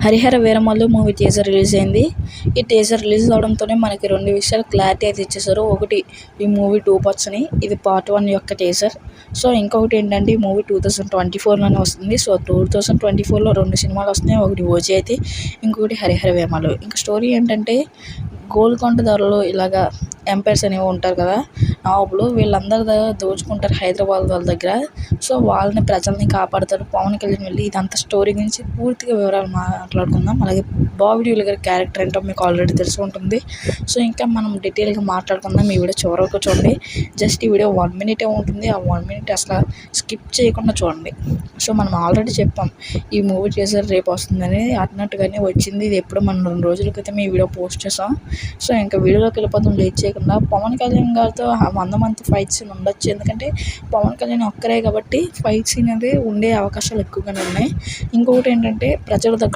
Harihara Veeramallu movie teaser release అయింది. ఈ teaser release అవడంతోనే మనకి 2 విషయాలు క్లారిటీ అయితే ఇచ్చేసారు. ఒకటి, ఈ మూవీ 2 పార్ట్స్ అని, ఇది పార్ట్ 1 యొక్క టీజర్. సో ఇంకొకటి ఏంటంటే ఈ మూవీ 2024లోనే వస్తుంది. సో 2024లో 2 సినిమాలు వస్తున్నాయి. ఒకటి ఓజీ అయితే, ఇంకొకటి హరిహర వీరమల్లు. ఇంకా స్టోరీ ఏంటంటే గోల్కొండ ధరలో ఇలాగా ఎంపైర్స్ అనేవి ఉంటారు కదా, నవాబులు, వీళ్ళందరి దగ్గర దోచుకుంటారు హైదరాబాద్ వాళ్ళ దగ్గర. సో వాళ్ళని ప్రజల్ని కాపాడుతారు పవన్ కళ్యాణ్ వెళ్ళి. ఇదంతా స్టోరీ గురించి పూర్తిగా వివరాలు మాట్లాడుకుందాం. అలాగే బాబీ డియోల్ గారి క్యారెక్టర్ ఏంటో మీకు ఆల్రెడీ తెలిసి ఉంటుంది. సో ఇంకా మనం డీటెయిల్గా మాట్లాడుకుందాం. ఈ వీడియో చివరి వరకు చూడండి. జస్ట్ ఈ వీడియో 1 మినిటే ఉంటుంది. ఆ 1 మినిట్ అసలు స్కిప్ చేయకుండా చూడండి. సో మనం ఆల్రెడీ చెప్పాం ఈ మూవీ టీజర్ రేపు వస్తుందని, అన్నట్టుగానే వచ్చింది. ఇది ఎప్పుడు మనం 2 రోజుల క్రితం ఈ వీడియో పోస్ట్ చేసాం. సో ఇంకా వీడియోలోకి వెళ్ళిపోతాం లేట్ చేయకుండా. పవన్ కళ్యాణ్ గారితో 100 మంది ఫైట్ సీన్ ఉండొచ్చు, ఎందుకంటే పవన్ కళ్యాణ్ ఒక్కరే కాబట్టి ఫైట్ సీన్ అనేది ఉండే అవకాశాలు ఎక్కువగానే ఉన్నాయి. ఇంకొకటి ఏంటంటే ప్రజల దగ్గర